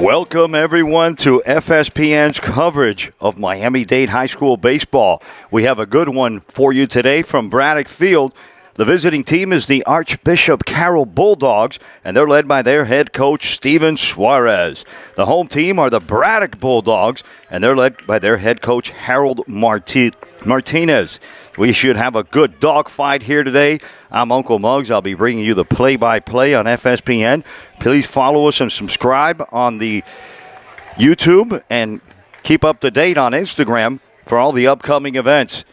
Welcome, everyone, to FSPN's coverage of Miami-Dade High School baseball. We have a good one for you today from Braddock Field. The visiting team is the Archbishop Carroll Bulldogs, and they're led by their head coach, Stephen Suarez. The home team are the Braddock Bulldogs, and they're led by their head coach, Harold Martinez. We should have a good dog fight here today. I'm Uncle Muggs. I'll be bringing you the play-by-play on FSPN. Please follow us and subscribe on the YouTube and keep up to date on Instagram for all the upcoming events.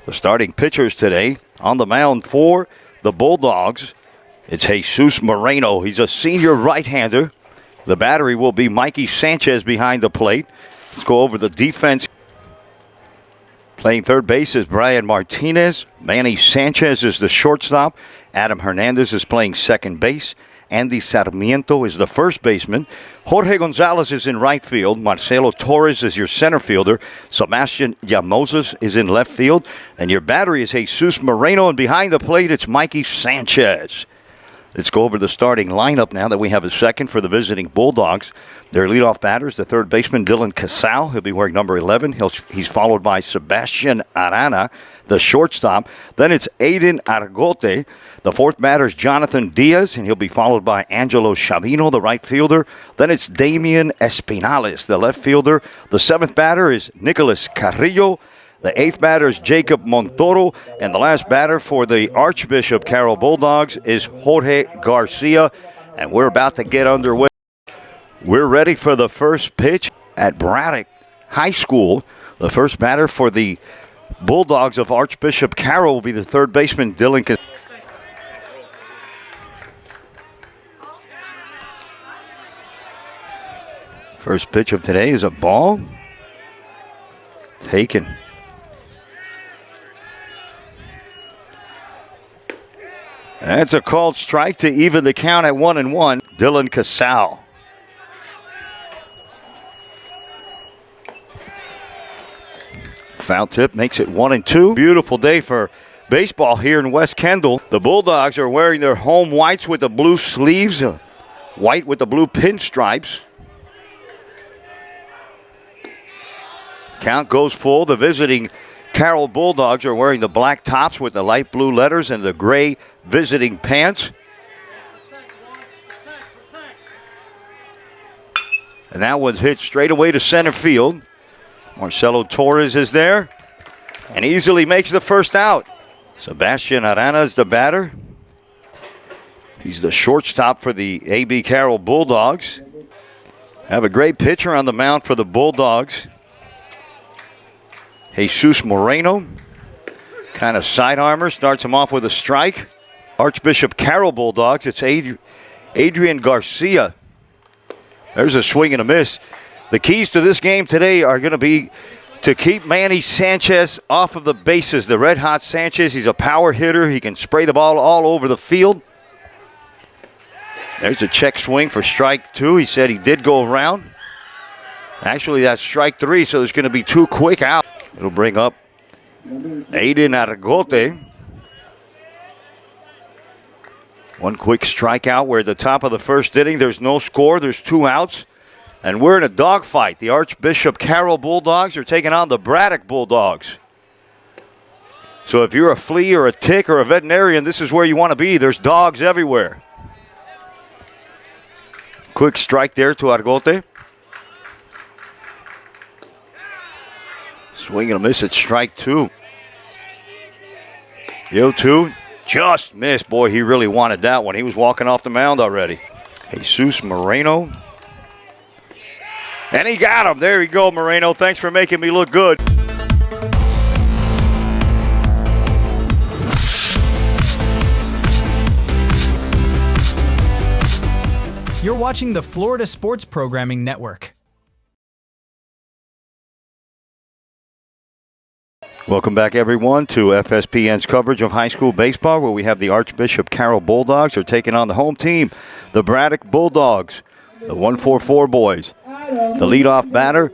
The starting pitchers today on the mound for the Bulldogs, it's Jesus Moreno. He's a senior right-hander. The battery will be Mikey Sanchez behind the plate. Let's go over the defense. Playing third base is Brian Martinez. Manny Sanchez is the shortstop. Adam Hernandez is playing second base. Andy Sarmiento is the first baseman. Jorge Gonzalez is in right field. Marcelo Torres is your center fielder. Sebastian Llamosas is in left field. And your battery is Jesus Moreno. And behind the plate, it's Mikey Sanchez. Let's go over the starting lineup now that we have a second for the visiting Bulldogs. Their leadoff batter is the third baseman, Dylan Casal. He'll be wearing number 11. He's followed by Sebastian Arana, the shortstop. Then it's Aiden Argote. The fourth batter is Jonathan Diaz, and he'll be followed by Angelo Chavino, the right fielder. Then it's Damian Espinales, the left fielder. The seventh batter is Nicolas Carrillo. The eighth batter is Jacob Montoro. And the last batter for the Archbishop Carroll Bulldogs is Jorge Garcia. And we're about to get underway. We're ready for the first pitch at Braddock High School. The first batter for the Bulldogs of Archbishop Carroll will be the third baseman, Dylan Casal. First pitch of today is a ball. Taken. That's a called strike to even the count at 1-1. Dylan Casal. Foul tip makes it 1-2. Beautiful day for baseball here in West Kendall. The Bulldogs are wearing their home whites with the blue sleeves, white with the blue pinstripes. Count goes full. The visiting Carroll Bulldogs are wearing the black tops with the light blue letters and the gray visiting pants. And that one's hit straight away to center field. Marcelo Torres is there and easily makes the first out. Sebastian Arana is the batter. He's the shortstop for the AB Carroll Bulldogs. Have a great pitcher on the mound for the Bulldogs. Jesus Moreno, kind of sidearmer, starts him off with a strike. Archbishop Carroll Bulldogs, it's Adrian Garcia. There's a swing and a miss. The keys to this game today are going to be to keep Manny Sanchez off of the bases. The red-hot Sanchez, he's a power hitter. He can spray the ball all over the field. There's a check swing for strike two. He said he did go around. Actually, that's strike three, so there's going to be two quick outs. It'll bring up Aiden Argote. One quick strikeout. We're at the top of the first inning. There's no score. There's two outs. And we're in a dogfight. The Archbishop Carroll Bulldogs are taking on the Braddock Bulldogs. So if you're a flea or a tick or a veterinarian, this is where you want to be. There's dogs everywhere. Quick strike there to Argote. Swing and a miss at strike two. 0-2. Just missed. Boy, he really wanted that one. He was walking off the mound already. Jesus Moreno. And he got him. There you go, Moreno. Thanks for making me look good. You're watching the Florida Sports Programming Network. Welcome back, everyone, to FSPN's coverage of high school baseball, where we have the Archbishop Carroll Bulldogs are taking on the home team, the Braddock Bulldogs, the 144 boys. The leadoff batter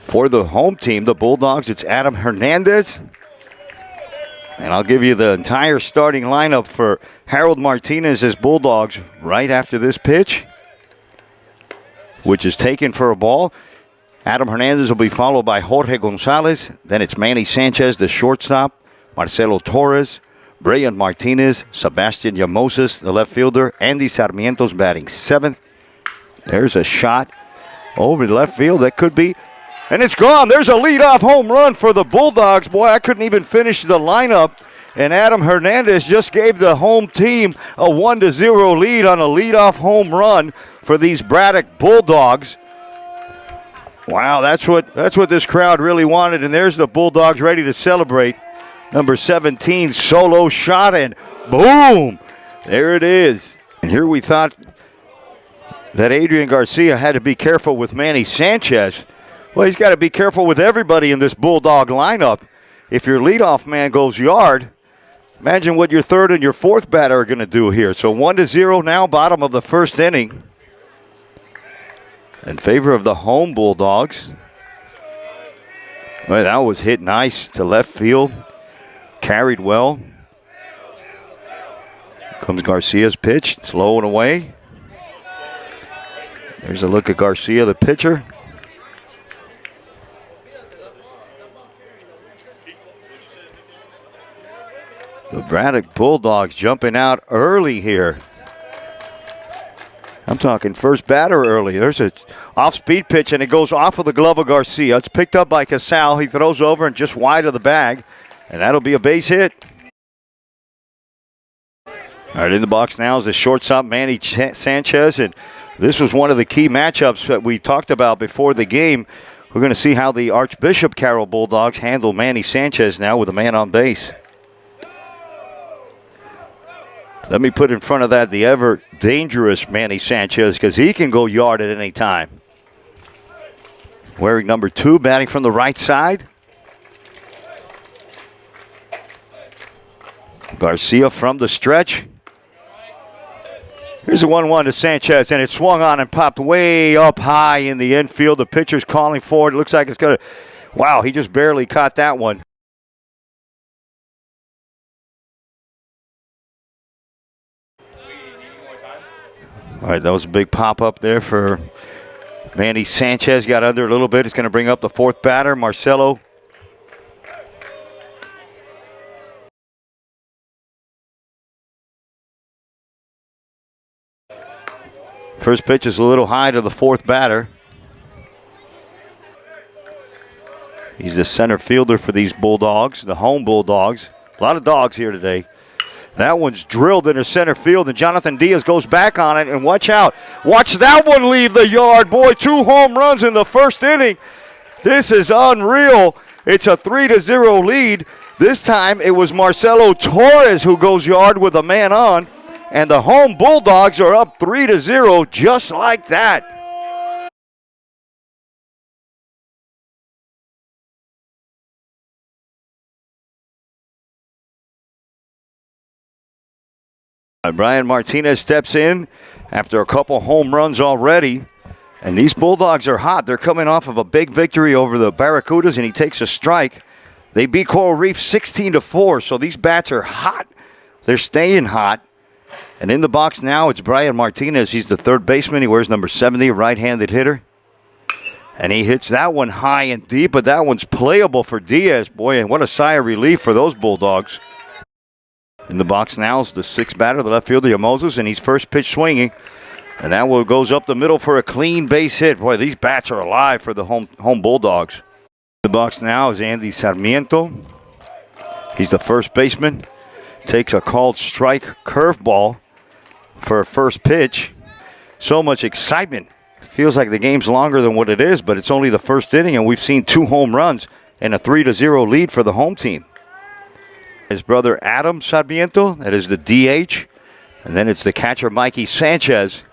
for the home team, the Bulldogs, it's Adam Hernandez. And I'll give you the entire starting lineup for Harold Martinez as Bulldogs right after this pitch. which is taken for a ball. Adam Hernandez will be followed by Jorge Gonzalez. Then it's Manny Sanchez, the shortstop. Marcelo Torres, Brian Martinez, Sebastian Llamosis, the left fielder. Andy Sarmiento's batting seventh. There's a shot over the left field. That could be, and it's gone. There's a leadoff home run for the Bulldogs. Boy, I couldn't even finish the lineup. And Adam Hernandez just gave the home team a 1-0 lead on a leadoff home run for these Braddock Bulldogs. Wow, that's what this crowd really wanted. And there's the Bulldogs ready to celebrate. Number 17 solo shot, and boom! There it is. And here we thought that Adrian Garcia had to be careful with Manny Sanchez. Well, he's got to be careful with everybody in this Bulldog lineup. If your leadoff man goes yard, imagine what your third and your fourth batter are going to do here. So 1-0 now, bottom of the first inning, in favor of the home Bulldogs. Well, that was hit nice to left field. Carried well. Comes Garcia's pitch. It's low and away. There's a look at Garcia, the pitcher. The Braddock Bulldogs jumping out early here. I'm talking first batter early. There's a off-speed pitch, and it goes off of the glove of Garcia. It's picked up by Casal. He throws over and just wide of the bag, and that'll be a base hit. All right, in the box now is the shortstop, Manny Sanchez, and this was one of the key matchups that we talked about before the game. We're going to see how the Archbishop Carroll Bulldogs handle Manny Sanchez now with a man on base. Let me put in front of that the ever dangerous Manny Sanchez, because he can go yard at any time. Wearing number 2, batting from the right side. Garcia from the stretch. Here's a 1-1 to Sanchez, and it swung on and popped way up high in the infield. The pitcher's calling for it. It looks like it's going to, wow, he just barely caught that one. All right, that was a big pop-up there for Manny Sanchez. Got under a little bit. It's going to bring up the fourth batter, Marcelo. First pitch is a little high to the fourth batter. He's the center fielder for these Bulldogs, the home Bulldogs. A lot of dogs here today. That one's drilled into center field, and Jonathan Diaz goes back on it, and watch out. Watch that one leave the yard. Boy, 2 home runs in the first inning. This is unreal. It's a 3-0 lead. This time it was Marcelo Torres who goes yard with a man on, and the home Bulldogs are up 3-0 just like that. Brian Martinez steps in after a couple home runs already. And these Bulldogs are hot. They're coming off of a big victory over the Barracudas, and he takes a strike. They beat Coral Reef 16-4, so these bats are hot. They're staying hot. And in the box now, it's Brian Martinez. He's the third baseman. He wears number 70, a right-handed hitter. And he hits that one high and deep, but that one's playable for Diaz. Boy, and what a sigh of relief for those Bulldogs. In the box now is the sixth batter, the left fielder, Moses, and he's first pitch swinging. And that one goes up the middle for a clean base hit. Boy, these bats are alive for the home Bulldogs. In the box now is Andy Sarmiento. He's the first baseman. Takes a called strike curveball for a first pitch. So much excitement. Feels like the game's longer than what it is, but it's only the first inning, and we've seen 2 home runs and a 3-0 lead for the home team. His brother Adam Sarmiento, that is the DH. And then it's the catcher Mikey Sanchez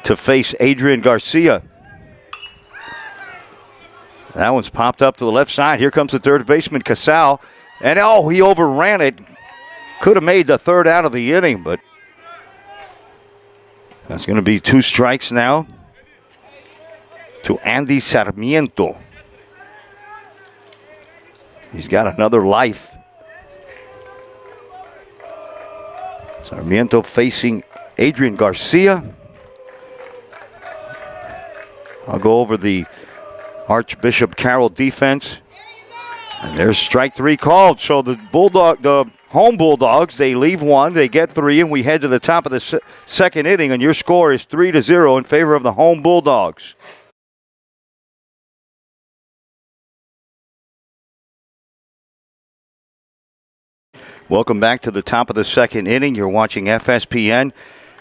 to face Adrian Garcia. That one's popped up to the left side. Here comes the third baseman, Casal. And oh, he overran it. Could have made the third out of the inning, but that's going to be 2 strikes now to Andy Sarmiento. He's got another life. Sarmiento facing Adrian Garcia. I'll go over the Archbishop Carroll defense. And there's strike 3 called. So the home Bulldogs, they leave 1, they get 3, and we head to the top of the second inning, and your score is 3-0 in favor of the home Bulldogs. Welcome back to the top of the second inning. You're watching FSPN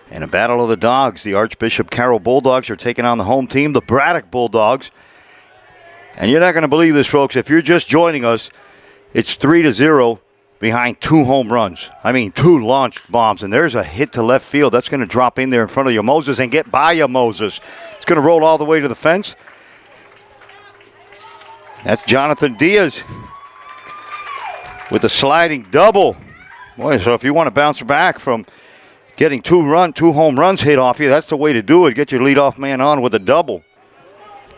and a battle of the dogs. The Archbishop Carroll Bulldogs are taking on the home team, the Braddock Bulldogs. And you're not going to believe this, folks. If you're just joining us, it's 3-0 behind 2 home runs. I mean, 2 launched bombs. And there's a hit to left field. That's going to drop in there in front of you, Moses, and get by you, Moses. It's going to roll all the way to the fence. That's Jonathan Diaz with a sliding double. Boy, so if you want to bounce back from getting 2 home runs hit off you, that's the way to do it. Get your leadoff man on with a double.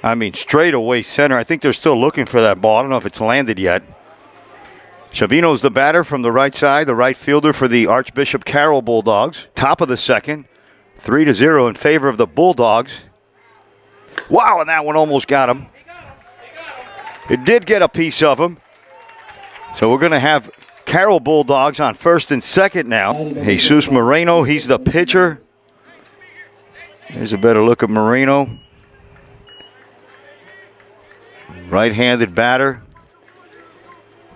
I mean, straight away center. I think they're still looking for that ball. I don't know if it's landed yet. Chavino's the batter from the right side, the right fielder for the Archbishop Carroll Bulldogs. Top of the second, 3-0 in favor of the Bulldogs. Wow, and that one almost got him. It did get a piece of him. So we're going to have Carroll Bulldogs on first and second now. Jesus Moreno, he's the pitcher. Here's a better look at Moreno. Right-handed batter.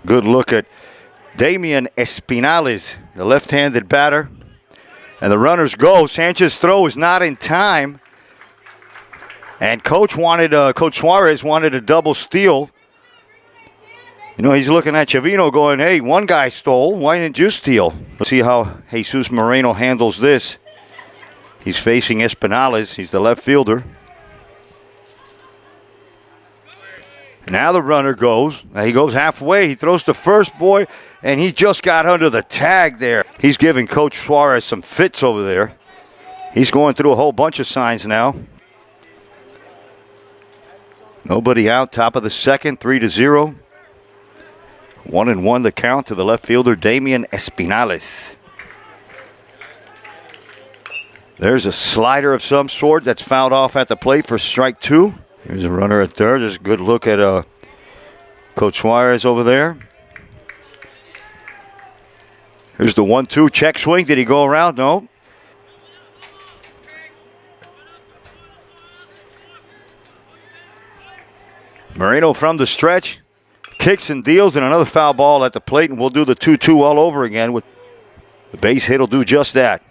Good look at Damian Espinales, the left-handed batter. And the runners go. Sanchez's throw is not in time. And Coach Suarez wanted a double steal. You know, he's looking at Chavino going, hey, one guy stole. Why didn't you steal? Let's see how Jesus Moreno handles this. He's facing Espinales. He's the left fielder. Now the runner goes. He goes halfway. He throws to first, boy, and he's just got under the tag there. He's giving Coach Suarez some fits over there. He's going through a whole bunch of signs now. Nobody out. Top of the second, 3-0. 1-1 the count to the left fielder, Damian Espinales. There's a slider of some sort that's fouled off at the plate for strike 2. Here's a runner at third. Just a good look at Coach Suarez over there. Here's the 1-2 check swing. Did he go around? No. Moreno from the stretch. Kicks and deals, and another foul ball at the plate, and we'll do the 2-2 all over again. With the base hit will do just that.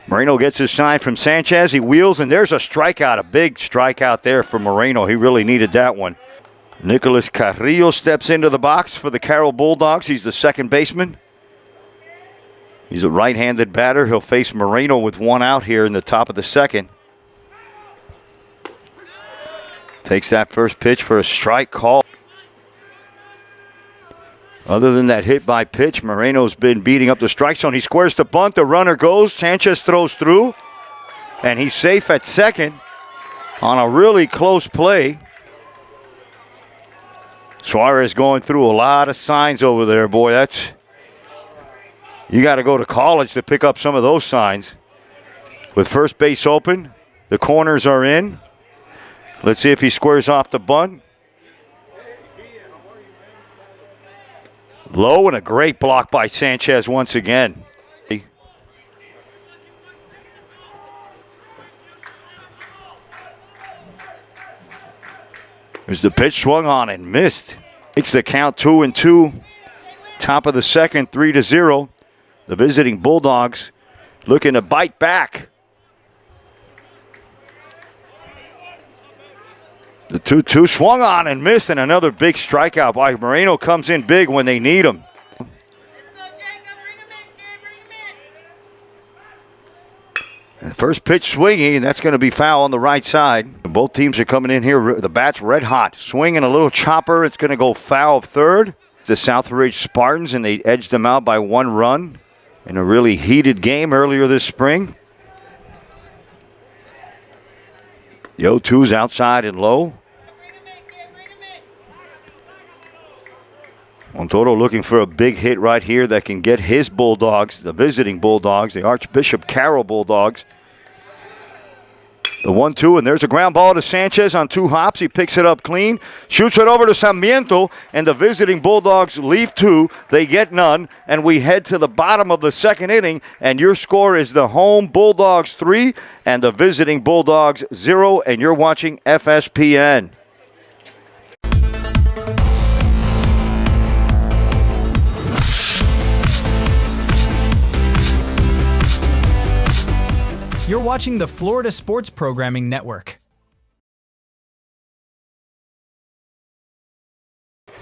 Moreno gets his sign from Sanchez. He wheels, and there's a strikeout, a big strikeout there for Moreno. He really needed that one. Nicholas Carrillo steps into the box for the Carroll Bulldogs. He's the second baseman. He's a right-handed batter. He'll face Moreno with 1 out here in the top of the second. Takes that first pitch for a strike call. Other than that hit by pitch, Moreno's been beating up the strike zone. He squares the bunt. The runner goes. Sanchez throws through. And he's safe at second on a really close play. Suarez going through a lot of signs over there, boy. You got to go to college to pick up some of those signs. With first base open, the corners are in. Let's see if he squares off the bunt. Low, and a great block by Sanchez once again. There's the pitch, swung on and missed. It's the count 2-2. Top of the second, 3-0. The visiting Bulldogs looking to bite back. The 2-2 swung on and missed, and another big strikeout by Moreno. Comes in big when they need him. And first pitch swinging, and that's going to be foul on the right side. Both teams are coming in here. The bat's red hot. Swinging a little chopper. It's going to go foul third. The Southridge Spartans, and they edged them out by 1 run in a really heated game earlier this spring. The 0-2's outside and low. Montoro looking for a big hit right here that can get his Bulldogs, the visiting Bulldogs, the Archbishop Carroll Bulldogs, The 1-2, and there's a ground ball to Sanchez on 2 hops. He picks it up clean, shoots it over to Sarmiento, and the visiting Bulldogs leave 2. They get none, and we head to the bottom of the second inning, and your score is the home Bulldogs 3 and the visiting Bulldogs 0, and you're watching FSPN. You're watching the Florida Sports Programming Network.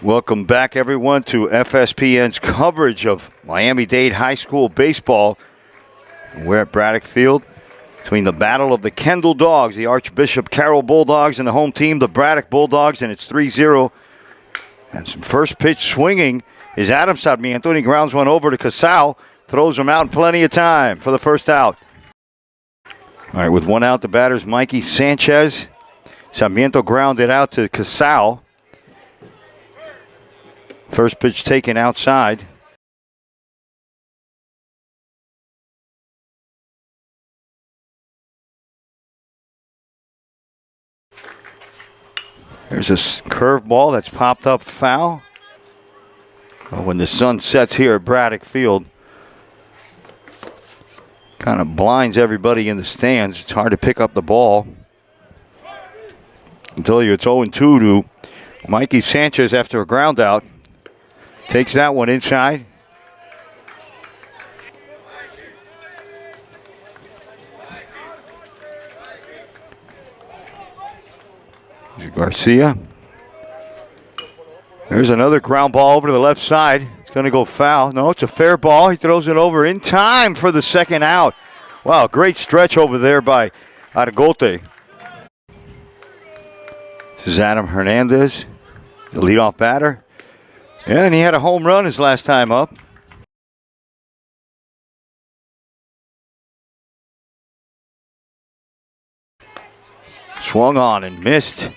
Welcome back, everyone, to FSPN's coverage of Miami-Dade High School baseball. We're at Braddock Field between the battle of the Kendall Dawgs, the Archbishop Carroll Bulldogs, and the home team, the Braddock Bulldogs, and it's 3-0. And some first pitch swinging is Adam Sarmiento, and he grounds one over to Casal, throws him out in plenty of time for the first out. All right, with 1 out, the batter's Mikey Sanchez. Sarmiento grounded out to Casal. First pitch taken outside. There's a curveball that's popped up foul. When the sun sets here at Braddock Field, kind of blinds everybody in the stands. It's hard to pick up the ball. I'll tell you, it's 0-2 to Mikey Sanchez after a ground out. Takes that one inside. Garcia. There's another ground ball over to the left side. It's going to go foul. No, it's a fair ball. He throws it over in time for the second out. Wow, great stretch over there by Argote. This is Adam Hernandez, the leadoff batter. Yeah, and he had a home run his last time up. Swung on and missed.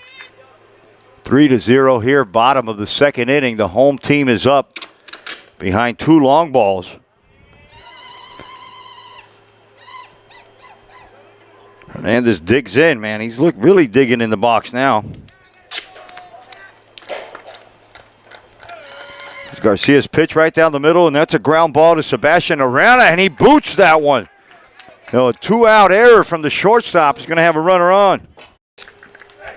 3-0 here, bottom of the second inning. The home team is up behind 2 long balls. Hernandez digs in, man. He's really digging in the box now. It's Garcia's pitch right down the middle, and that's a ground ball to Sebastian Arana, and he boots that one. A 2-out error from the shortstop. He's going to have a runner on.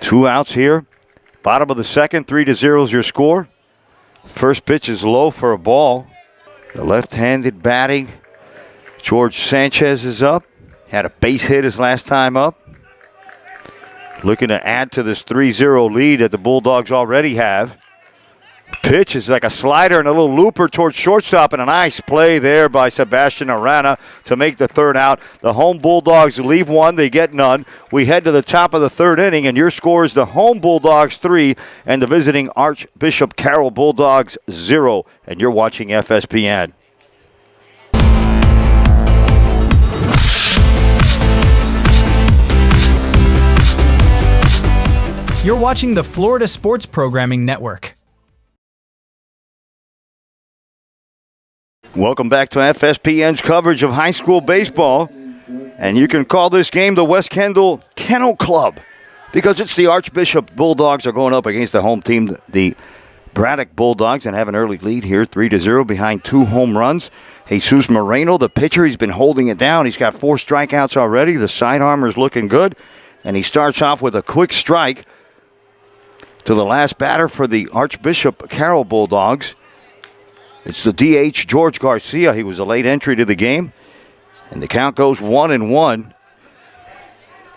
2 outs here. Bottom of the second, 3-0 is your score. First pitch is low for a ball. The left-handed batting, George Sanchez is up. Had a base hit his last time up. Looking to add to this 3-0 lead that the Bulldogs already have. Pitch is like a slider and a little looper towards shortstop, and a nice play there by Sebastian Arana to make the third out. The home Bulldogs leave 1, they get none. We head to the top of the third inning, and your score is the home Bulldogs 3 and the visiting Archbishop Carroll Bulldogs 0, and you're watching FSPN. You're watching the Florida Sports Programming Network. Welcome back to FSPN's coverage of high school baseball. And you can call this game the West Kendall Kennel Club because it's the Archbishop Bulldogs are going up against the home team, the Braddock Bulldogs, and have an early lead here, 3-0 behind 2 home runs. Jesus Moreno, the pitcher, he's been holding it down. He's got 4 strikeouts already. The side armor's looking good. And he starts off with a quick strike to the last batter for the Archbishop Carroll Bulldogs. It's the DH, George Garcia. He was a late entry to the game. And the count goes 1-1.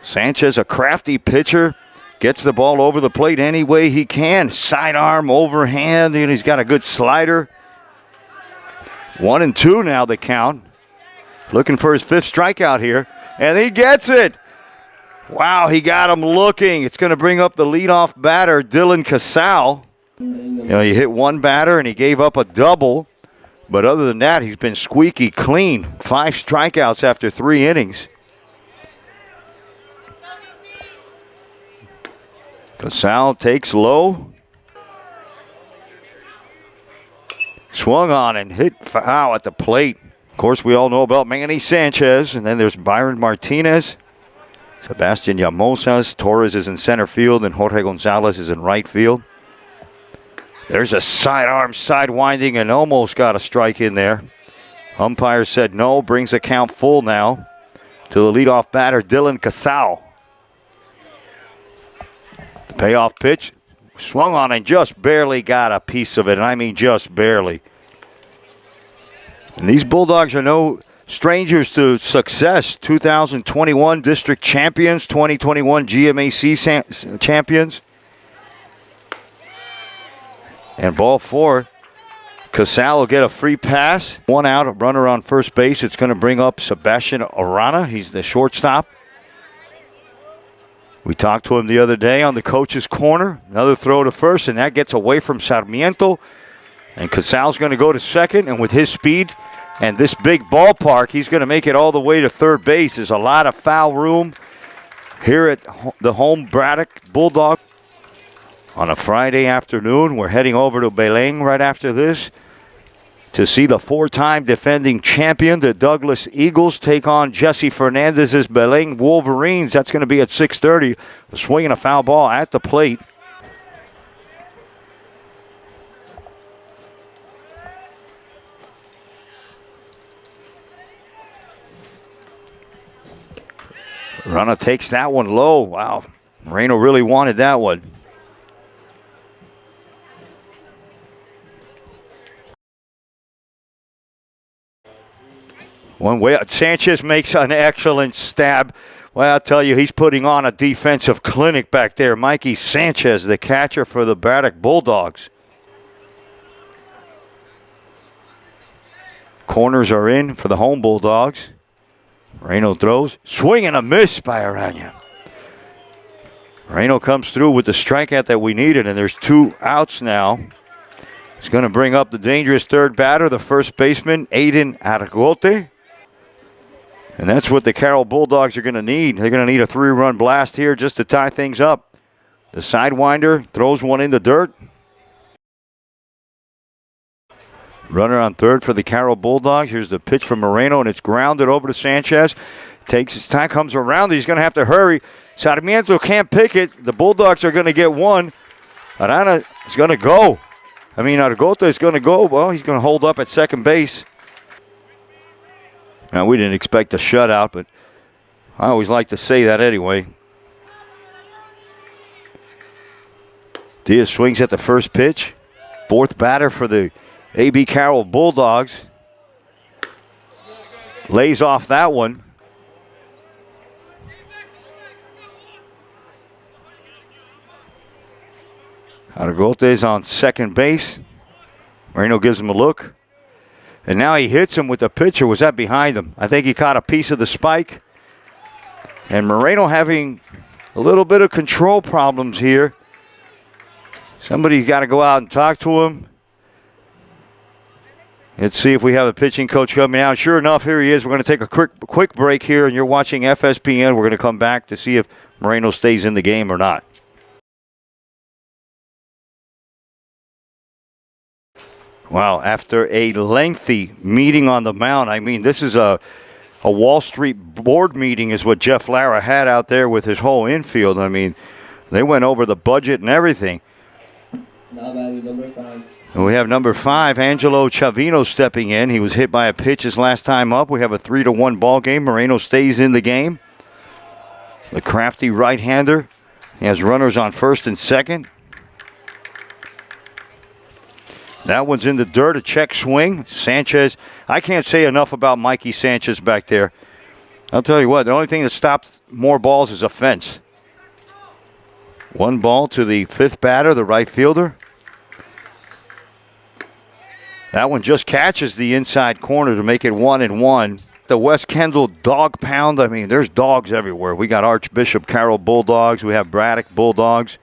Sanchez, a crafty pitcher, gets the ball over the plate any way he can. Sidearm, overhand, and he's got a good slider. 1-2 now the count. Looking for his 5th strikeout here. And he gets it. Wow, he got him looking. It's going to bring up the leadoff batter, Dylan Casal. He hit 1 batter and he gave up a double. But other than that, he's been squeaky clean. 5 strikeouts after 3 innings. Casal takes low. Swung on and hit foul at the plate. Of course, we all know about Manny Sanchez. And then there's Byron Martinez. Sebastian Llamosas. Torres is in center field, and Jorge Gonzalez is in right field. There's a sidearm sidewinding and almost got a strike in there. Umpire said no, brings the count full now to the leadoff batter, Dylan Casal. The payoff pitch, swung on and just barely got a piece of it, and I mean just barely. And these Bulldogs are no strangers to success. 2021 district champions, 2021 GMAC champions. And ball four, Casal will get a free pass. One out, a runner on first base. It's going to bring up Sebastian Arana. He's the shortstop. We talked to him the other day on the coach's corner. Another throw to first, and that gets away from Sarmiento. And Casal's going to go to second, and with his speed and this big ballpark, he's going to make it all the way to third base. There's a lot of foul room here at the home Braddock Bulldogs. On a Friday afternoon, we're heading over to Belém right after this to see the four-time defending champion, the Douglas Eagles, take on Jesse Fernandez's Belém Wolverines. That's going to be at 6:30. A swing and a foul ball at the plate. Runner takes that one low. Wow, Moreno really wanted that one. One way, Sanchez makes an excellent stab. Well, I'll tell you, he's putting on a defensive clinic back there. Mikey Sanchez, the catcher for the Braddock Bulldogs. Corners are in for the home Bulldogs. Moreno throws. Swing and a miss by Arana. Moreno comes through with the strikeout that we needed, and there's 2 outs now. He's going to bring up the dangerous third batter, the first baseman, Aiden Argote. And that's what the Carroll Bulldogs are going to need. They're going to need a 3-run blast here just to tie things up. The sidewinder throws one in the dirt. Runner on third for the Carroll Bulldogs. Here's the pitch from Moreno, and it's grounded over to Sanchez. Takes his time, comes around. He's going to have to hurry. Sarmiento can't pick it. The Bulldogs are going to get one. Arana is going to go. Argota is going to go. Well, he's going to hold up at second base. Now, we didn't expect a shutout, but I always like to say that anyway. Diaz swings at the first pitch. Fourth batter for the A.B. Carroll Bulldogs. Lays off that one. Argote's on second base. Moreno gives him a look. And now he hits him with the pitcher. Was that behind him? I think he caught a piece of the spike. And Moreno having a little bit of control problems here. Somebody got to go out and talk to him. Let's see if we have a pitching coach coming out. Sure enough, here he is. We're going to take a quick break here, and you're watching FSPN. We're going to come back to see if Moreno stays in the game or not. Wow, after a lengthy meeting on the mound, this is a Wall Street board meeting is what Jeff Lara had out there with his whole infield. They went over the budget and everything. Now batting number 5. And we have number 5, Angelo Chavino, stepping in. He was hit by a pitch his last time up. We have a 3-1 ball game. Moreno stays in the game. The crafty right-hander. He has runners on first and second. That one's in the dirt, a check swing. Sanchez, I can't say enough about Mikey Sanchez back there. I'll tell you what, the only thing that stops more balls is a fence. 1 ball to the 5th batter, the right fielder. That one just catches the inside corner to make it 1-1. The West Kendall Dog Pound, there's dogs everywhere. We got Archbishop Carroll Bulldogs. We have Braddock Bulldogs.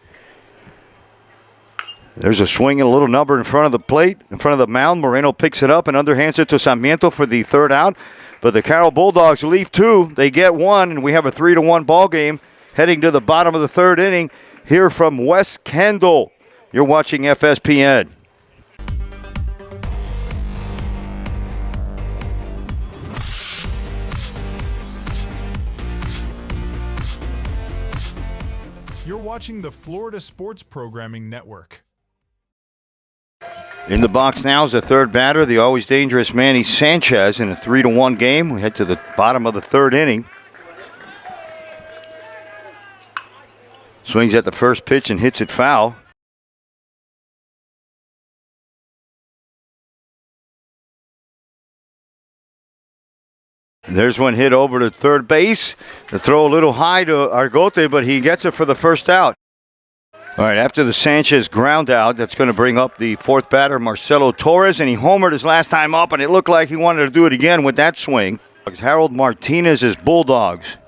There's a swing and a little number in front of the plate, in front of the mound. Moreno picks it up and underhands it to Sarmiento for the 3rd out. But the Carroll Bulldogs leave 2. They get 1, and we have a 3-1 ball game heading to the bottom of the 3rd inning here from West Kendall. You're watching FSPN. You're watching the Florida Sports Programming Network. In the box now is the third batter, the always dangerous Manny Sanchez, in a 3-1 game. We head to the bottom of the third inning. Swings at the first pitch and hits it foul. And there's one hit over to third base. The throw a little high to Argote, but he gets it for the first out. All right, after the Sanchez ground out, that's going to bring up the fourth batter, Marcelo Torres, and he homered his last time up, and it looked like he wanted to do it again with that swing. Harold Martinez Bulldogs.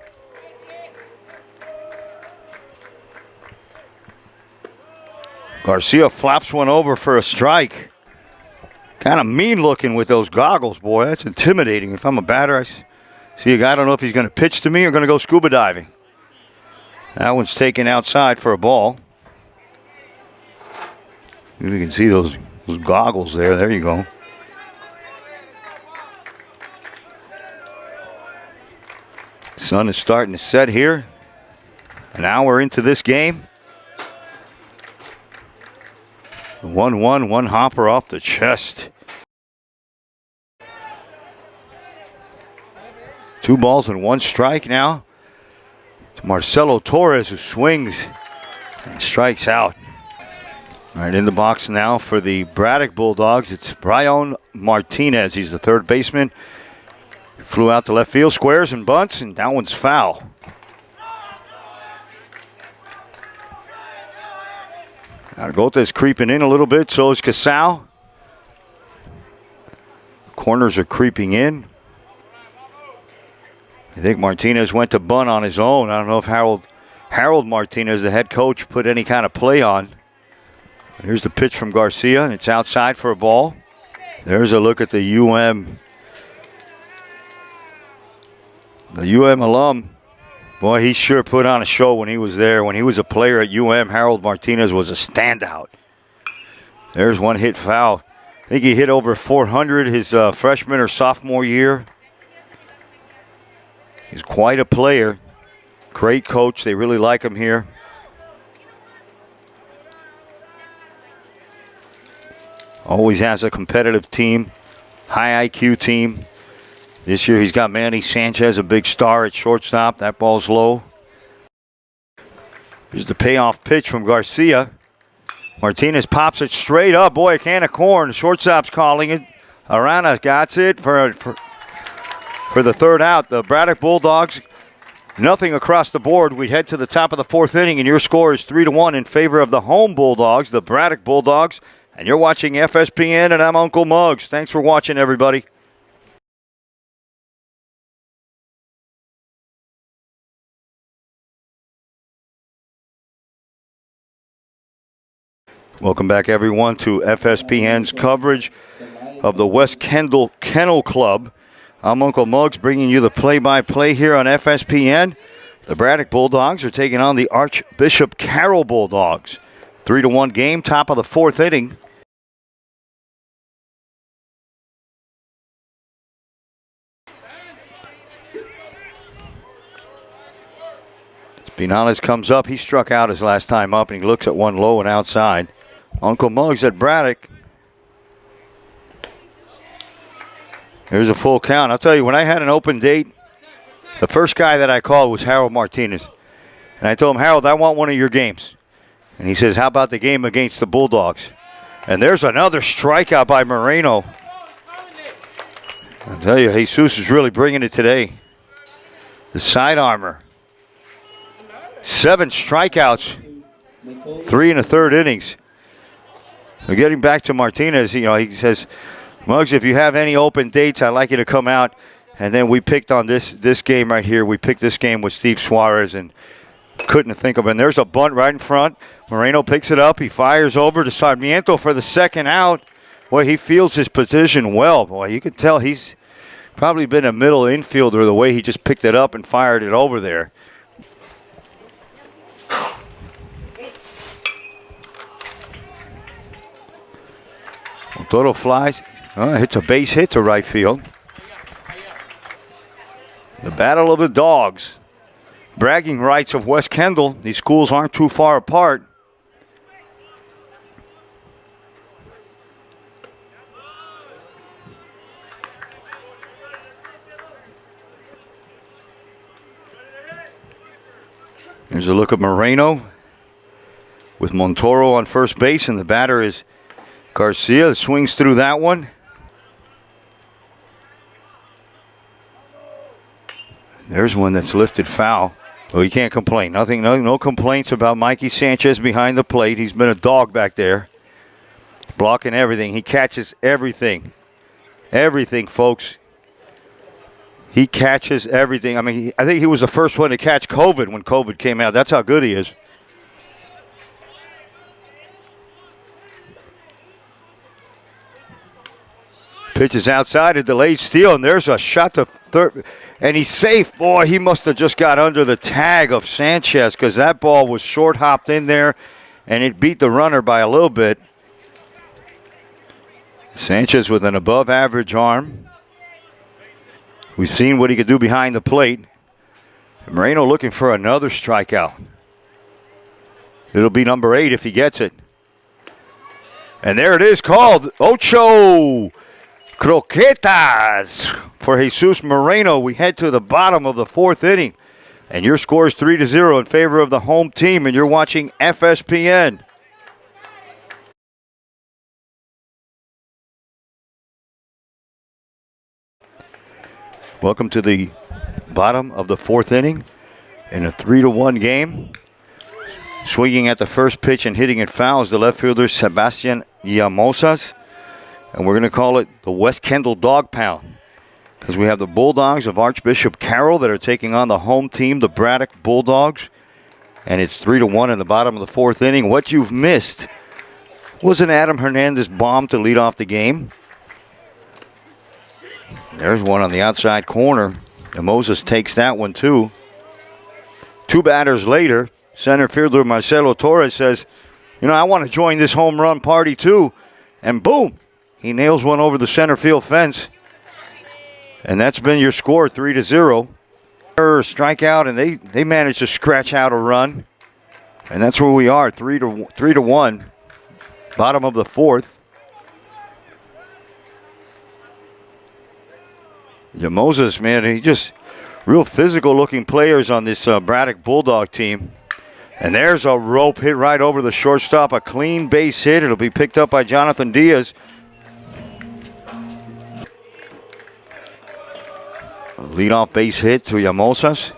Garcia flops one over for a strike. Kind of mean looking with those goggles, boy. That's intimidating. If I'm a batter, I see a guy, I don't know if he's going to pitch to me or going to go scuba diving. That one's taken outside for a ball. You can see those goggles there. There you go. Sun is starting to set here. An hour into this game. 1-1, one hopper off the chest. 2 balls and 1 strike now. It's Marcelo Torres who swings and strikes out. All right, in the box now for the Braddock Bulldogs, it's Harold Martinez. He's the third baseman. Flew out to left field, squares and bunts, and that one's foul. Argote's creeping in a little bit, so is Casal. Corners are creeping in. I think Martinez went to bunt on his own. I don't know if Harold Martinez, the head coach, put any kind of play on. Here's the pitch from Garcia, and it's outside for a ball. There's a look at the UM alum. Boy, he sure put on a show when he was there. When he was a player at UM, Harold Martinez was a standout. There's one hit foul. I think he hit over 400 his freshman or sophomore year. He's quite a player. Great coach. They really like him here. Always has a competitive team, high IQ team. This year he's got Manny Sanchez, a big star at shortstop. That ball's low. Here's the payoff pitch from Garcia. Martinez pops it straight up. Boy, a can of corn. Shortstop's calling it. Arana got it for the third out. The Braddock Bulldogs, nothing across the board. We head to the top of the fourth inning, and your score is 3-1 in favor of the home Bulldogs, the Braddock Bulldogs. And you're watching FSPN, and I'm Uncle Muggs. Thanks for watching, everybody. Welcome back, everyone, to FSPN's coverage of the West Kendall Kennel Club. I'm Uncle Muggs bringing you the play-by-play here on FSPN. The Braddock Bulldogs are taking on the Archbishop Carroll Bulldogs. 3-1 game, top of the fourth inning. Pinales comes up. He struck out his last time up, and he looks at one low and outside. Uncle Muggs at Braddock. Here's a full count. I'll tell you, when I had an open date, the first guy that I called was Harold Martinez. And I told him, Harold, I want one of your games. And he says, how about the game against the Bulldogs? And there's another strikeout by Moreno. I'll tell you, Jesus is really bringing it today. The side armor. 7 strikeouts, 3 in the third innings. So getting back to Martinez, he says, Muggs, if you have any open dates, I'd like you to come out. And then we picked on this game right here. We picked this game with Steve Suarez and couldn't think of it. And there's a bunt right in front. Moreno picks it up. He fires over to Sarmiento for the second out. Boy, he fields his position well. Boy, you can tell he's probably been a middle infielder the way he just picked it up and fired it over there. Toro flies, hits a base hit to right field. The battle of the dogs. bragging rights of West Kendall. These schools aren't too far apart. There's a look at Moreno with Montoro on first base, and the batter is Garcia. Swings through that one. There's one that's lifted foul. Well, you can't complain. No complaints about Mikey Sanchez behind the plate. He's been a dog back there, blocking everything. He catches everything. Everything, folks. He catches everything. I mean, I think he was the first one to catch COVID when COVID came out. That's how good he is. Pitch is outside, a delayed steal, and there's a shot to third. And he's safe. Boy, he must have just got under the tag of Sanchez because that ball was short hopped in there, and it beat the runner by a little bit. Sanchez with an above-average arm. We've seen what he could do behind the plate. Moreno looking for another strikeout. It'll be number 8 if he gets it. And there it is, called Ocho Croquetas for Jesus Moreno. We head to the bottom of the 4th inning. And your score is 3-0 in favor of the home team, and you're watching FSPN. Welcome to the bottom of the 4th inning in a 3-1 game. Swinging at the first pitch and hitting it foul is the left fielder Sebastian Llamosas. And we're going to call it the West Kendall Dog Pound because we have the Bulldogs of Archbishop Carroll that are taking on the home team, the Braddock Bulldogs. And it's 3-1 in the bottom of the 4th inning. What you've missed was an Adam Hernandez bomb to lead off the game. There's one on the outside corner. And Moses takes that one too. 2 batters later, center fielder Marcelo Torres says, you know, I want to join this home run party too. And boom, he nails one over the center field fence. And that's been your score, 3-0. Strikeout, and they managed to scratch out a run. And that's where we are, 3-1. Bottom of the 4th. Moses, man, he just real physical-looking players on this Braddock Bulldog team. And there's a rope hit right over the shortstop, a clean base hit. It'll be picked up by Jonathan Diaz. A leadoff base hit to Llamosas.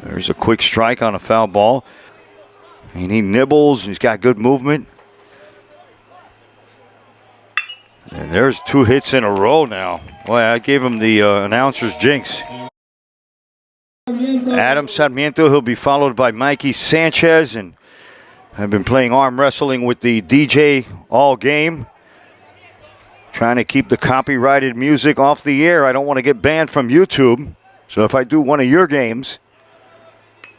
There's a quick strike on a foul ball. And he nibbles. He's got good movement. And there's 2 hits in a row now. Boy, I gave him the announcer's jinx. Adam Sarmiento, he'll be followed by Mikey Sanchez. And I've been playing arm wrestling with the DJ all game. Trying to keep the copyrighted music off the air. I don't want to get banned from YouTube. So if I do one of your games,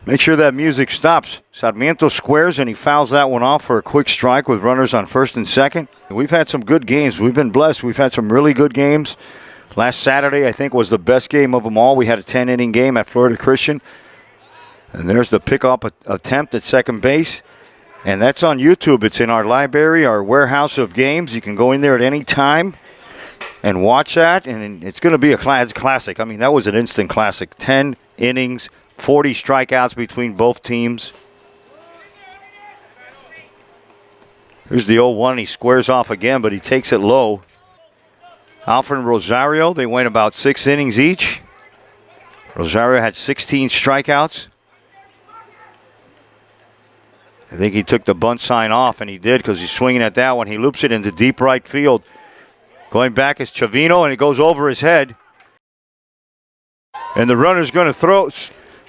make sure that music stops. Sarmiento squares and he fouls that one off for a quick strike with runners on first and second. We've had some good games. We've been blessed. We've had some really good games. Last Saturday, I think, was the best game of them all. We had a 10-inning game at Florida Christian. And there's the pickoff attempt at second base. And that's on YouTube. It's in our library, our warehouse of games. You can go in there at any time and watch that. And it's going to be a classic. I mean, that was an instant classic. 10 innings, 40 strikeouts between both teams. Here's the 0-1. He squares off again, but he takes it low. Alfred and Rosario, they went about 6 innings each. Rosario had 16 strikeouts. I think he took the bunt sign off, and he did because he's swinging at that one. He loops it into deep right field. Going back is Chavino, and it goes over his head. And the runner's going to throw.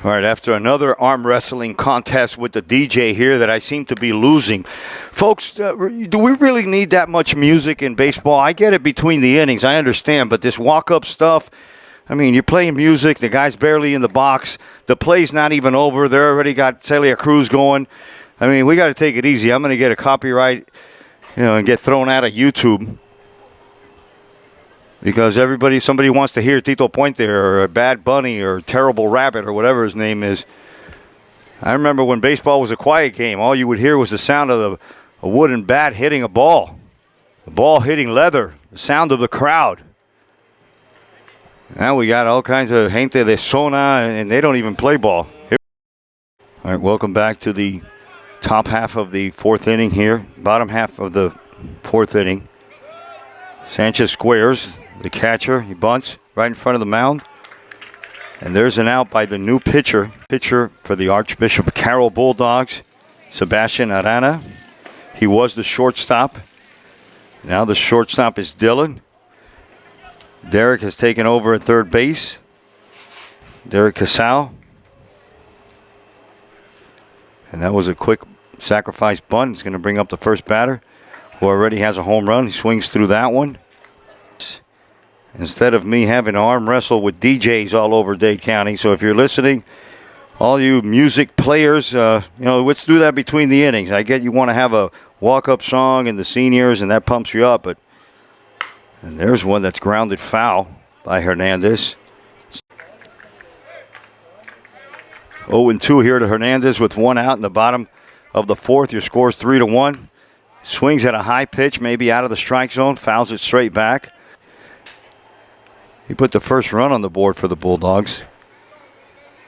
All right, after another arm wrestling contest with the DJ here that I seem to be losing. Folks, do we really need that much music in baseball? I get it between the innings, I understand, but this walk-up stuff, I mean, you're playing music, the guy's barely in the box, the play's not even over, they already got Celia Cruz going. I mean, we got to take it easy. I'm going to get a copyright, and get thrown out of YouTube. because somebody wants to hear Tito Puente or a Bad Bunny or Terrible Rabbit or whatever his name is. I remember when baseball was a quiet game, all you would hear was the sound of a wooden bat hitting a ball. The ball hitting leather, the sound of the crowd. Now we got all kinds of gente de zona, and they don't even play ball. All right, welcome back to the top half of the fourth inning here. Bottom half of the fourth inning. Sanchez squares, the catcher. He bunts right in front of the mound. And there's an out by the new pitcher. Pitcher for the Archbishop Carroll Bulldogs, Sebastian Arana. He was the shortstop. Now the shortstop is Dylan. Derek has taken over at third base. Derek Casal. And that was a quick sacrifice bunt. It's going to bring up the first batter, who already has a home run. He swings through that one. Instead of me having to arm wrestle with DJs all over Dade County. So if you're listening, all you music players, let's do that between the innings. I get you want to have a walk-up song and the seniors, and that pumps you up. And there's one that's grounded foul by Hernandez. 0-2 here to Hernandez with one out in the bottom of the fourth. Your score's 3-1. Swings at a high pitch, maybe out of the strike zone, fouls it straight back. He put the first run on the board for the Bulldogs.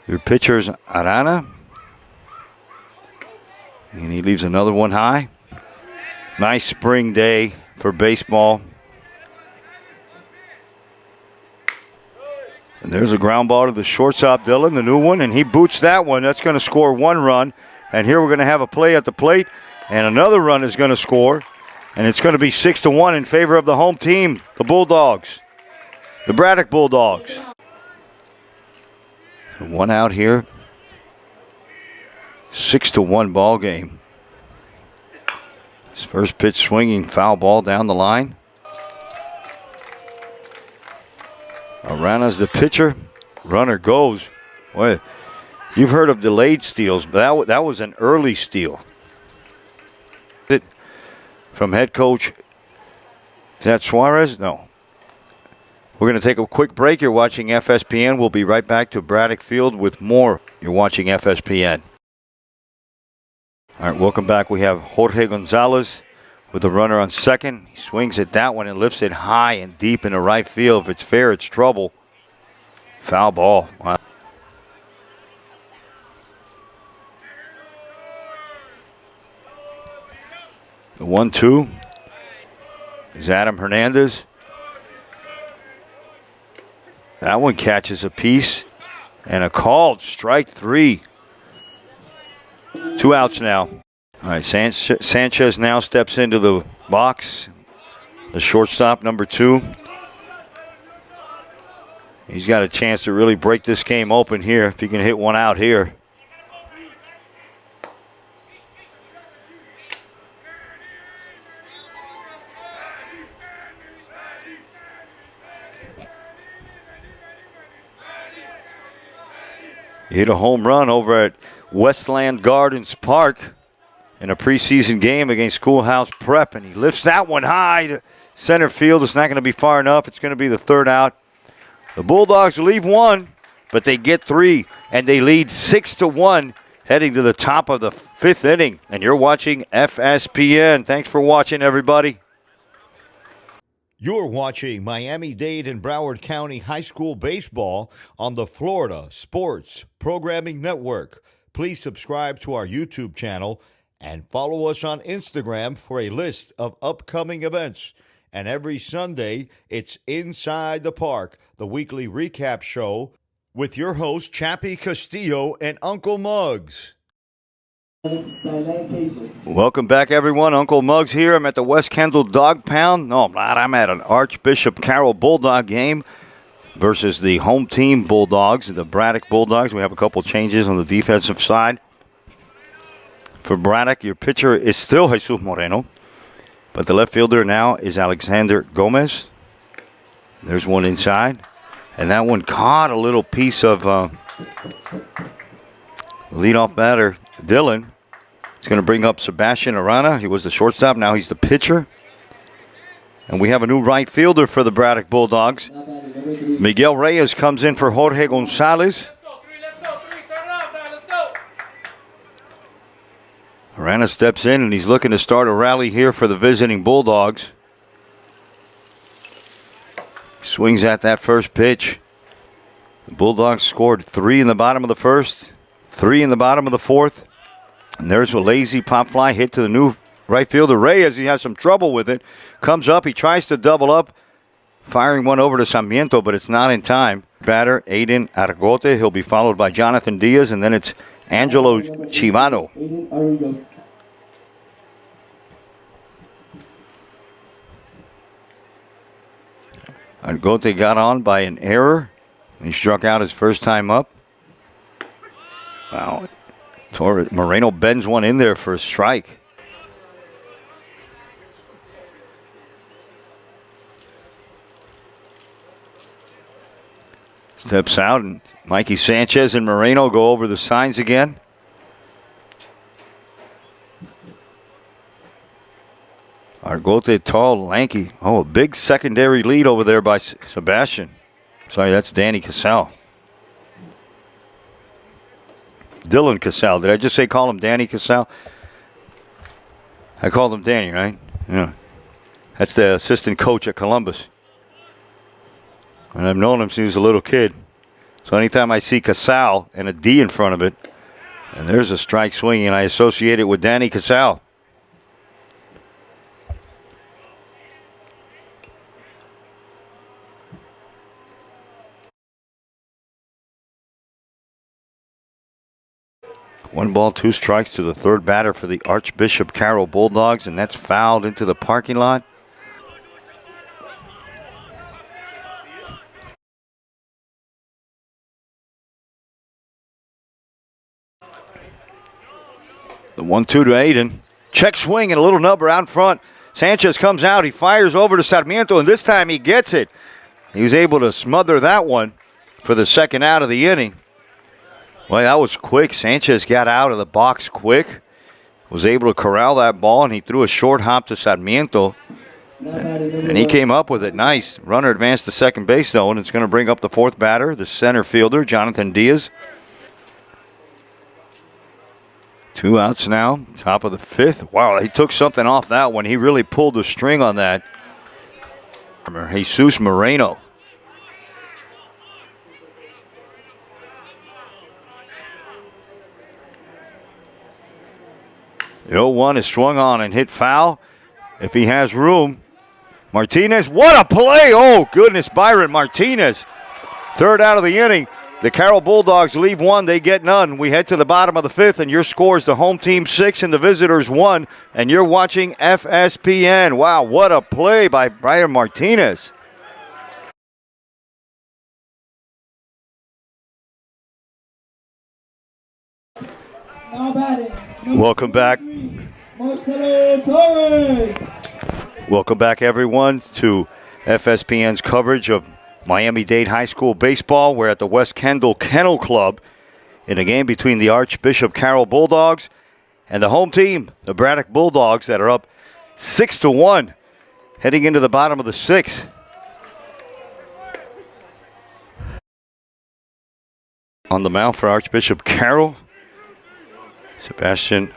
Your pitcher's Arana. And he leaves another one high. Nice spring day for baseball. And there's a ground ball to the shortstop, Dylan, the new one, and he boots that one. That's going to score one run. And here we're going to have a play at the plate, and another run is going to score. And it's going to be 6-1 in favor of the home team, the Bulldogs. The Braddock Bulldogs. And one out here. 6-1 ball game. His first pitch swinging, foul ball down the line. Arana's the pitcher. Runner goes. Boy, you've heard of delayed steals, but that was an early steal. From head coach, is that Suarez? No. We're going to take a quick break. You're watching FSPN. We'll be right back to Braddock Field with more. You're watching FSPN. All right, welcome back. We have Jorge Gonzalez with the runner on second. He swings at that one and lifts it high and deep into right field. If it's fair, it's trouble. Foul ball. Wow. The 1-2 is Adam Hernandez. That one catches a piece and a called strike three. 2 outs now. All right, Sanchez now steps into the box. The shortstop, number 2. He's got a chance to really break this game open here if he can hit one out here. He hit a home run over at Westland Gardens Park in a preseason game against Schoolhouse Prep, and he lifts that one high to center field. It's not going to be far enough. It's going to be the third out. The Bulldogs leave one, but they get 3, and they lead 6-1 heading to the top of the 5th inning. And you're watching FSPN. Thanks for watching, everybody. You're watching Miami-Dade and Broward County High School baseball on the Florida Sports Programming Network. Please subscribe to our YouTube channel and follow us on Instagram for a list of upcoming events. And every Sunday, it's Inside the Park, the weekly recap show with your host, Chappie Castillo and Uncle Muggs. Welcome back, everyone. Uncle Muggs here. I'm at the West Kendall Dog Pound. No, I'm not. I'm at an Archbishop Carroll Bulldog game versus the home team Bulldogs, the Braddock Bulldogs. We have a couple changes on the defensive side. For Braddock, your pitcher is still Jesus Moreno, but the left fielder now is Alexander Gomez. There's one inside, and that one caught a little piece of leadoff batter Dylan. It's going to bring up Sebastian Arana. He was the shortstop. Now he's the pitcher. And we have a new right fielder for the Braddock Bulldogs. Now batting number 3. Miguel Reyes comes in for Jorge Gonzalez. Arana steps in, and he's looking to start a rally here for the visiting Bulldogs. Swings at that first pitch. The Bulldogs scored 3 in the bottom of the first, 3 in the bottom of the fourth. And there's a lazy pop fly hit to the new right fielder Reyes. He has some trouble with it. Comes up, he tries to double up, firing one over to Sarmiento, but it's not in time. Batter Aiden Argote. He'll be followed by Jonathan Diaz, and then it's Angelo Chivano. Aiden Arrigo. Argote got on by an error. He struck out his first time up. Wow. Moreno bends one in there for a strike. Steps out, and Mikey Sanchez and Moreno go over the signs again. Argote, tall, lanky. Oh, a big secondary lead over there by Sebastian. Sorry, that's Danny Casal. Dylan Casal. Did I just say call him Danny Casal? I called him Danny, right? Yeah. That's the assistant coach at Columbus. And I've known him since he was a little kid. So anytime I see Casal and a D in front of it, and there's a strike swinging, I associate it with Danny Casal. One ball, 2 strikes to the third batter for the Archbishop Carroll Bulldogs, and that's fouled into the parking lot. The 1-2 to Aiden. Check swing and a little number out in front. Sanchez comes out. He fires over to Sarmiento, and this time he gets it. He was able to smother that one for the second out of the inning. Well, that was quick. Sanchez got out of the box quick. Was able to corral that ball, and he threw a short hop to Sarmiento. And he came up with it nice. Runner advanced to second base, though, and it's going to bring up the fourth batter, the center fielder, Jonathan Diaz. 2 outs now, top of the fifth. Wow, he took something off that one. He really pulled the string on that. Jesus Moreno. The 0-1 is swung on and hit foul. If he has room. Martinez, what a play! Oh, goodness, Byron Martinez. Third out of the inning. The Carroll Bulldogs leave 1, they get none. We head to the bottom of the 5th, and your score is the home team 6 and the visitors 1. And you're watching FSPN. Wow, what a play by Byron Martinez. Now batting. Welcome back. Marcelo Torres. Welcome back, everyone, to FSPN's coverage of Miami-Dade High School baseball. We're at the West Kendall Kennel Club in a game between the Archbishop Carroll Bulldogs and the home team, the Braddock Bulldogs, that are up 6-1, heading into the bottom of the 6th. On the mound for Archbishop Carroll, Sebastian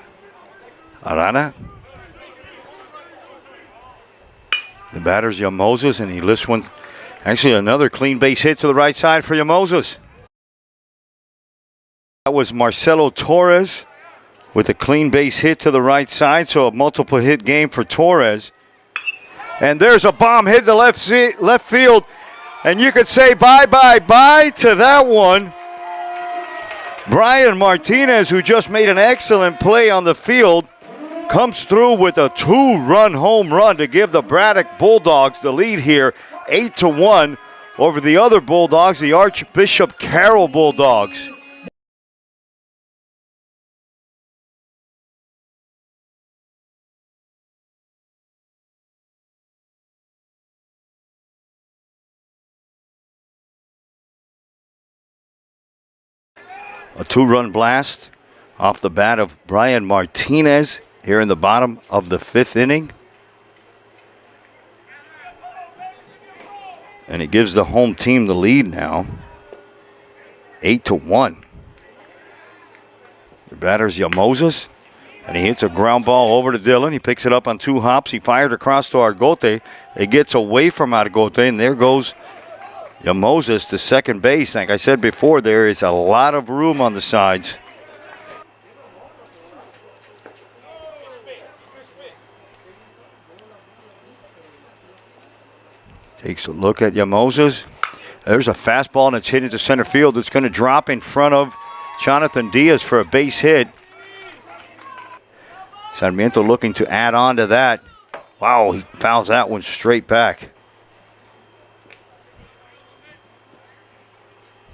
Arana. The batter's Yamoses, and he lifts one. Actually, another clean base hit to the right side for Yamoses. That was Marcelo Torres with a clean base hit to the right side, so a multiple hit game for Torres. And there's a bomb hit to left field, and you could say bye to that one. Brian Martinez, who just made an excellent play on the field, comes through with a 2-run home run to give the Braddock Bulldogs the lead here, 8-1 over the other Bulldogs, the Archbishop Carroll Bulldogs. A 2-run blast off the bat of Brian Martinez here in the bottom of the 5th inning. And it gives the home team the lead now. 8-1. The batter's Moses. And he hits a ground ball over to Dylan. He picks it up on 2 hops. He fired across to Argote. It gets away from Argote, and there goes Moses to second base. Like I said before, there is a lot of room on the sides. Takes a look at Moses. There's a fastball, and it's hit into center field. It's going to drop in front of Jonathan Diaz for a base hit. Sarmiento looking to add on to that. Wow, he fouls that one straight back.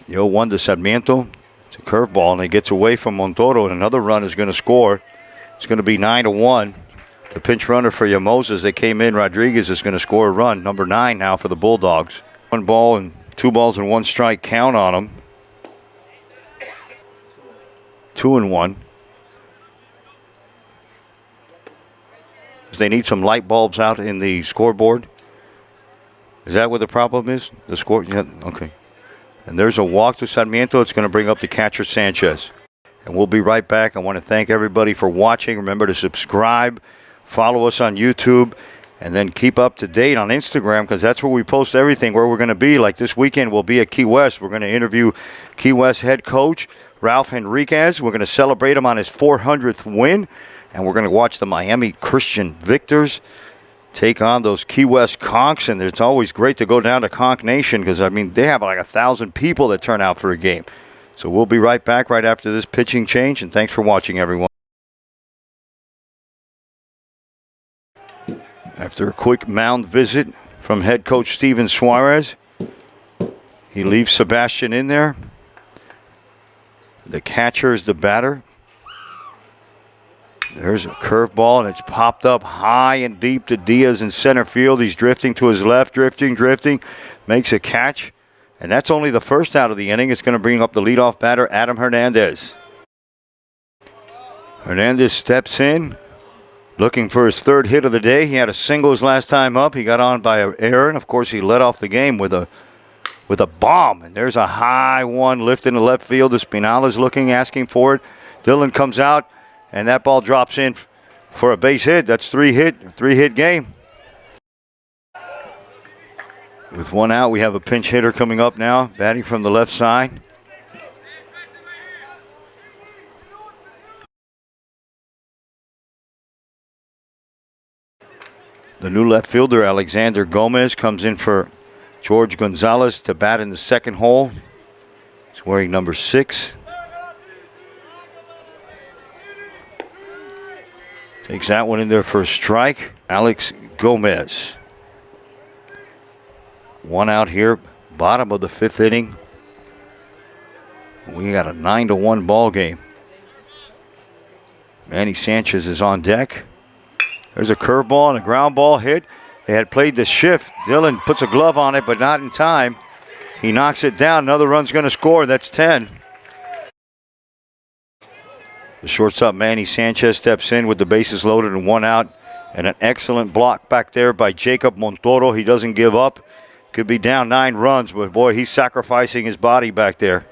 0-1 to Sarmiento. It's a curveball, and it gets away from Montoro, and another run is going to score. It's going to be 9-1. The pinch runner for Moses that came in, Rodriguez, is going to score a run. Number 9 now for the Bulldogs. 1 ball and 2 balls and 1 strike count on them. 2-1. They need some light bulbs out in the scoreboard. Is that what the problem is? The score? Yeah, okay. And there's a walk to Sarmiento. It's going to bring up the catcher, Sanchez. And we'll be right back. I want to thank everybody for watching. Remember to subscribe. Follow us on YouTube, and then keep up to date on Instagram, because that's where we post everything, where we're going to be. Like this weekend, we'll be at Key West. We're going to interview Key West head coach Ralph Henriquez. We're going to celebrate him on his 400th win, and we're going to watch the Miami Christian Victors take on those Key West Conchs. And it's always great to go down to Conch Nation, because, I mean, they have like 1,000 people that turn out for a game. So we'll be right back right after this pitching change, and thanks for watching, everyone. After a quick mound visit from head coach Stephen Suarez, he leaves Sebastian in there. The catcher is the batter. There's a curveball, and it's popped up high and deep to Diaz in center field. He's drifting to his left, drifting, makes a catch. And that's only the first out of the inning. It's going to bring up the leadoff batter, Adam Hernandez. Hernandez steps in, looking for his 3rd hit of the day. He had a single his last time up. He got on by Aaron. Of course, he led off the game with a bomb. And there's a high one lifted in the left field. Espinala's looking, asking for it. Dylan comes out, and that ball drops in for a base hit. That's 3-hit game. With 1 out, we have a pinch hitter coming up now, batting from the left side. The new left fielder, Alexander Gomez, comes in for George Gonzalez to bat in the second hole. He's wearing number 6. Takes that one in there for a strike. Alex Gomez. 1 out here, bottom of the 5th inning. We got a 9-1 ball game. Manny Sanchez is on deck. There's a curveball and a ground ball hit. They had played the shift. Dylan puts a glove on it, but not in time. He knocks it down. Another run's going to score. That's 10. The shortstop, Manny Sanchez, steps in with the bases loaded and 1 out. And an excellent block back there by Jacob Montoro. He doesn't give up. Could be down 9 runs, but boy, he's sacrificing his body back there.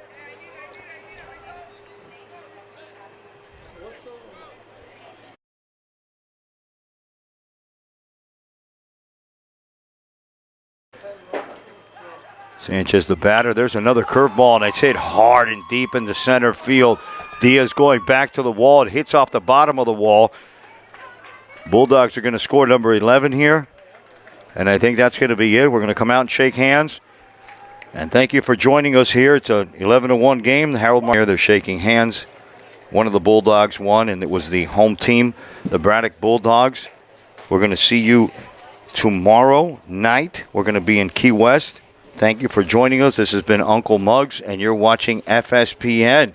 Sanchez, the batter. There's another curveball, and it's hit hard and deep into center field. Diaz going back to the wall. It hits off the bottom of the wall. Bulldogs are going to score number 11 here. And I think that's going to be it. We're going to come out and shake hands. And thank you for joining us here. It's an 11-1 game. The Harold Martinez, they're shaking hands. One of the Bulldogs won, and it was the home team, the Braddock Bulldogs. We're going to see you tomorrow night. We're going to be in Key West. Thank you for joining us. This has been Uncle Muggs, and you're watching FSPN.